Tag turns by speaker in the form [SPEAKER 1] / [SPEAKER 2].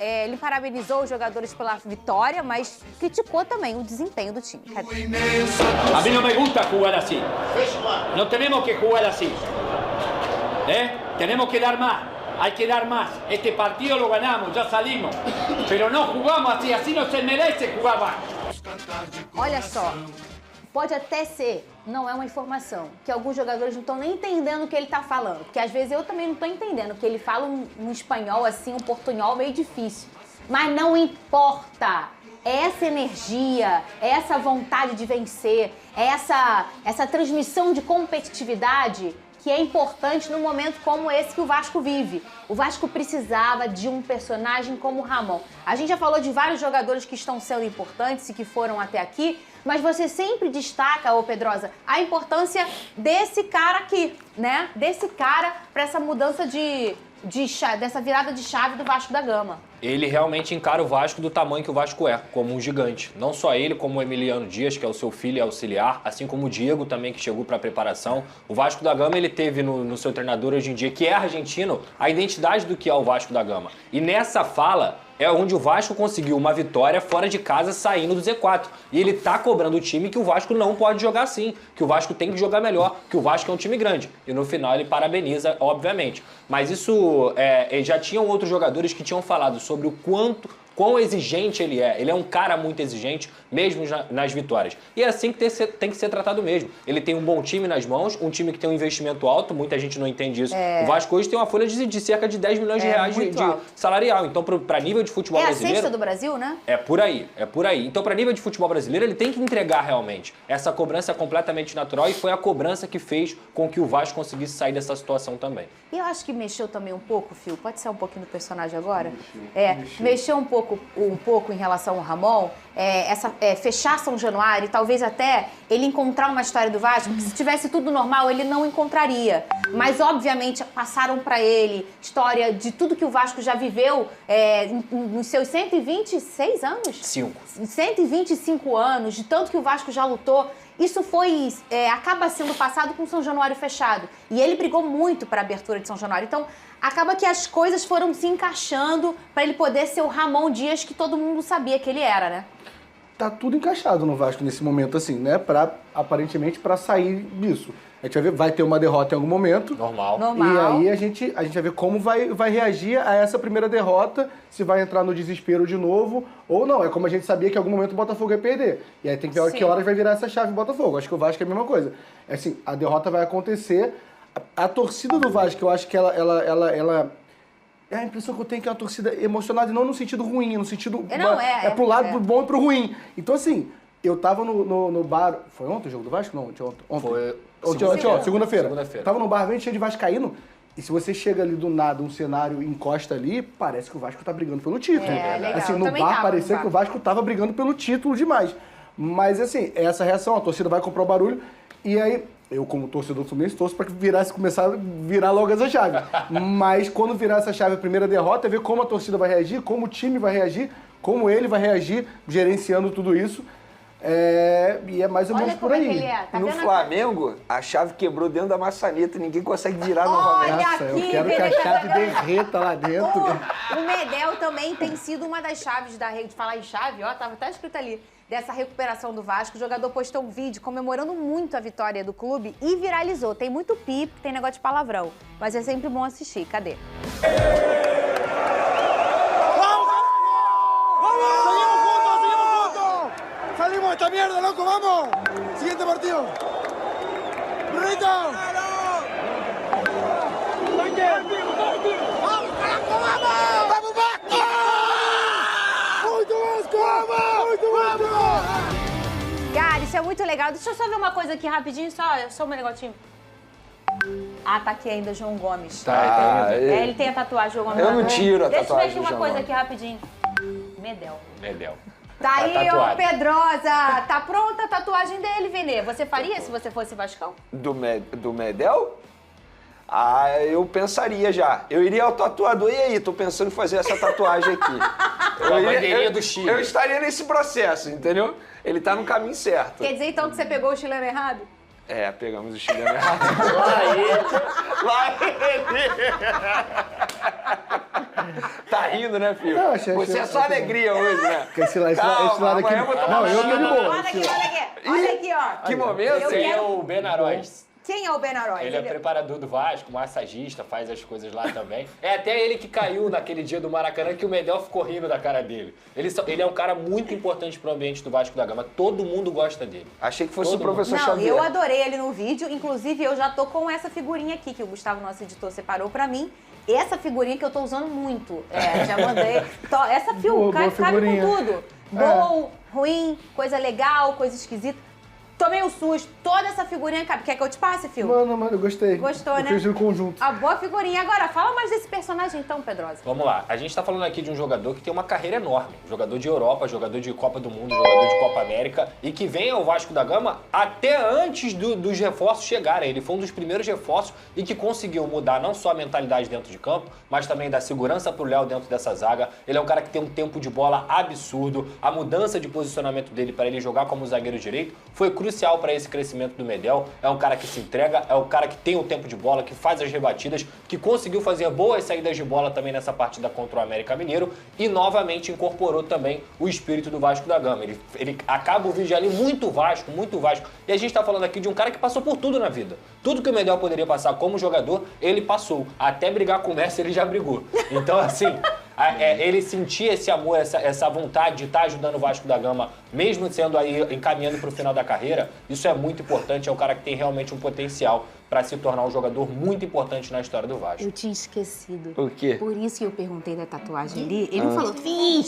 [SPEAKER 1] ele parabenizou os jogadores pela vitória, mas criticou também o desempenho do time.
[SPEAKER 2] A mí no me gusta jugar así. No tenemos que jugar así. Tenemos que dar más. Hay que dar más. Este partido lo ganamos, ya salimos. Pero no jugamos así, así no se merece jugar más.
[SPEAKER 1] Olha só, pode até ser, não é uma informação, que alguns jogadores não estão nem entendendo o que ele está falando. Porque às vezes eu também não estou entendendo, que ele fala um espanhol assim, um portunhol meio difícil. Mas não importa. Essa energia, essa vontade de vencer, essa transmissão de competitividade que é importante num momento como esse que o Vasco vive. O Vasco precisava de um personagem como o Ramon. A gente já falou de vários jogadores que estão sendo importantes e que foram até aqui, mas você sempre destaca, ô Pedrosa, a importância desse cara aqui, né? Desse cara para essa mudança dessa virada de chave do Vasco da Gama.
[SPEAKER 3] Ele realmente encara o Vasco do tamanho que o Vasco é, como um gigante. Não só ele, como o Emiliano Dias, que é o seu filho e auxiliar, assim como o Diego também, que chegou para a preparação. O Vasco da Gama, ele teve no seu treinador hoje em dia, que é argentino, a identidade do que é o Vasco da Gama. E nessa fala é onde o Vasco conseguiu uma vitória fora de casa, saindo do Z4. E ele tá cobrando o time que o Vasco não pode jogar assim, que o Vasco tem que jogar melhor, que o Vasco é um time grande. E no final ele parabeniza, obviamente. Mas isso, já tinham outros jogadores que tinham falado sobre o quão exigente ele é. Ele é um cara muito exigente, mesmo nas vitórias. E é assim que tem que ser tratado mesmo. Ele tem um bom time nas mãos, um time que tem um investimento alto, muita gente não entende isso. O Vasco hoje tem uma folha de cerca de 10 milhões de reais de salarial. Então, para nível de futebol brasileiro...
[SPEAKER 1] É a sexta do Brasil, né?
[SPEAKER 3] É por aí. Então, para nível de futebol brasileiro, ele tem que entregar realmente. Essa cobrança é completamente natural e foi a cobrança que fez com que o Vasco conseguisse sair dessa situação também.
[SPEAKER 1] E eu acho que mexeu também um pouco, Fio, pode ser um pouquinho do personagem agora? Mexeu um pouco em relação ao Ramon, fechar São Januário, talvez até ele encontrar uma história do Vasco, que se tivesse tudo normal, ele não encontraria. Mas, obviamente, passaram para ele história de tudo que o Vasco já viveu nos seus 126 anos? 125 anos, de tanto que o Vasco já lutou. Isso acaba sendo passado com São Januário fechado. E ele brigou muito para a abertura de São Januário. Então, acaba que as coisas foram se encaixando para ele poder ser o Ramon Dias que todo mundo sabia que ele era, né?
[SPEAKER 4] Tá tudo encaixado no Vasco nesse momento, assim, né? Aparentemente para sair disso. A gente vai ver, vai ter uma derrota em algum momento.
[SPEAKER 3] Normal.
[SPEAKER 4] E aí a gente vai ver como vai reagir a essa primeira derrota, se vai entrar no desespero de novo ou não. É como a gente sabia que em algum momento o Botafogo ia perder. E aí tem que ver que horas vai virar essa chave do Botafogo. Acho que o Vasco é a mesma coisa. É assim, a derrota vai acontecer. A torcida do Vasco, eu acho que ela é a impressão que eu tenho que é uma torcida emocionada, e não no sentido ruim, no sentido... pro lado do bom e pro ruim. Então, assim, eu tava no bar... Foi ontem o jogo do Vasco? Não, ontem.
[SPEAKER 3] Foi
[SPEAKER 4] segunda-feira. Tava no bar bem cheio de vascaíno, e se você chega ali do nada, um cenário encosta ali, parece que o Vasco tá brigando pelo título.
[SPEAKER 1] Legal.
[SPEAKER 4] Assim, no bar parecia que o Vasco tava brigando pelo título demais. Mas, assim, essa reação, a torcida vai comprar o barulho, e aí... Eu, como torcedor do Fluminense, torço para que começar a virar logo essa chave. Mas quando virar essa chave, a primeira derrota, é ver como a torcida vai reagir, como o time vai reagir, como ele vai reagir, gerenciando tudo isso. E é mais ou menos por aí.
[SPEAKER 1] Tá
[SPEAKER 5] no Flamengo, a chave quebrou dentro da maçaneta, ninguém consegue virar
[SPEAKER 1] novamente.
[SPEAKER 4] Nossa, eu quero que a chave derreta lá dentro.
[SPEAKER 1] O Medel também tem sido uma das chaves da rede. Falar em chave, ó, tava até escrito ali. Dessa recuperação do Vasco, o jogador postou um vídeo comemorando muito a vitória do clube e viralizou. Tem muito pipo, tem negócio de palavrão, mas é sempre bom assistir. Cadê?
[SPEAKER 6] ¡Salimos de esta mierda, loco! ¡Vamos! Siguiente partido. ¡Brunito! ¡Vamos, carajo, vamos! ¡Vamos, Vasco! ¡Muito Vasco! ¡Vamos! ¡Muito Vasco!
[SPEAKER 1] Cara, isso é muito legal. Deixa eu só ver uma coisa aqui rapidinho, só um negocinho. Ah, tá aqui ainda o João Gomes. Ele tem a tatuagem, João Gomes.
[SPEAKER 5] Eu não tiro a
[SPEAKER 1] tatuagem.
[SPEAKER 5] tatuagem.
[SPEAKER 1] Deixa eu ver aqui uma coisa aqui rapidinho. Medel. Tá aí, ô Pedrosa. Tá pronta a tatuagem dele, Vene. Você faria se você fosse Vascão?
[SPEAKER 5] Do Medel? Eu pensaria já. Eu iria ao tatuador, e aí? Tô pensando em fazer essa tatuagem aqui.
[SPEAKER 3] A bandeirinha do Chile.
[SPEAKER 5] Eu estaria nesse processo, entendeu? Ele tá no caminho certo.
[SPEAKER 1] Quer dizer, então, que você pegou o chileno errado?
[SPEAKER 5] Pegamos o chileno errado.
[SPEAKER 3] Lá ele.
[SPEAKER 5] Tá rindo, né, filho?
[SPEAKER 4] Não, achei
[SPEAKER 5] Você é só
[SPEAKER 4] bom.
[SPEAKER 5] alegria hoje, né?
[SPEAKER 4] Porque esse lado aqui.
[SPEAKER 5] amanhã eu vou tomar
[SPEAKER 4] Não, eu tô de boa.
[SPEAKER 1] Olha aqui, olha aqui. Olha aqui, ó.
[SPEAKER 5] Que momento,
[SPEAKER 3] Esse aí é
[SPEAKER 1] quero-
[SPEAKER 3] o Benaroz.
[SPEAKER 1] Quem é o Benaroz?
[SPEAKER 3] Ele é preparador do Vasco, massagista, faz as coisas lá também. É até ele que caiu naquele dia do Maracanã que o Medel ficou rindo da cara dele. Ele é um cara muito importante pro ambiente do Vasco da Gama. Todo mundo gosta dele.
[SPEAKER 5] Achei que fosse
[SPEAKER 3] Todo
[SPEAKER 5] o professor
[SPEAKER 1] Não,
[SPEAKER 5] Xavier.
[SPEAKER 1] eu adorei ele no vídeo. Inclusive, eu já tô com essa figurinha aqui que o Gustavo, nosso editor, separou pra mim. Essa figurinha que eu tô usando muito. Já mandei. Essa
[SPEAKER 4] Boa
[SPEAKER 1] cabe com
[SPEAKER 4] figurinha.
[SPEAKER 1] tudo. Bom, ruim, coisa legal, coisa esquisita. Tomei um susto. Toda essa figurinha cabe. Quer que eu te passe, Fio?
[SPEAKER 4] Mano, eu gostei.
[SPEAKER 1] Gostou,
[SPEAKER 4] eu
[SPEAKER 1] né?
[SPEAKER 4] fiz o conjunto.
[SPEAKER 1] A boa figurinha. Agora, fala mais desse personagem então, Pedrosa.
[SPEAKER 3] Vamos lá, a gente tá falando aqui de um jogador que tem uma carreira enorme. Jogador de Europa, jogador de Copa do Mundo, jogador de Copa América e que vem ao Vasco da Gama até antes dos reforços chegarem. Ele foi um dos primeiros reforços e que conseguiu mudar não só a mentalidade dentro de campo, mas também da segurança pro Léo dentro dessa zaga. Ele é um cara que tem um tempo de bola absurdo. A mudança de posicionamento dele para ele jogar como zagueiro direito foi crucial para esse crescimento do Medel. É um cara que se entrega, é um cara que tem o tempo de bola, que faz as rebatidas, que conseguiu fazer boas saídas de bola também nessa partida contra o América Mineiro e novamente incorporou também o espírito do Vasco da Gama. Ele acaba o vídeo ali muito Vasco, muito Vasco. E a gente tá falando aqui de um cara que passou por tudo na vida. Tudo que o Medel poderia passar como jogador, ele passou. Até brigar com o Messi, ele já brigou. Então, assim, ele sentia esse amor, essa vontade de estar ajudando o Vasco da Gama, mesmo sendo aí encaminhando para o final da carreira. Isso é muito importante, é um cara que tem realmente um potencial para se tornar um jogador muito importante na história do Vasco.
[SPEAKER 1] Eu tinha esquecido.
[SPEAKER 5] O quê?
[SPEAKER 1] Por isso que eu perguntei da tatuagem ali. Ele não falou, fiz!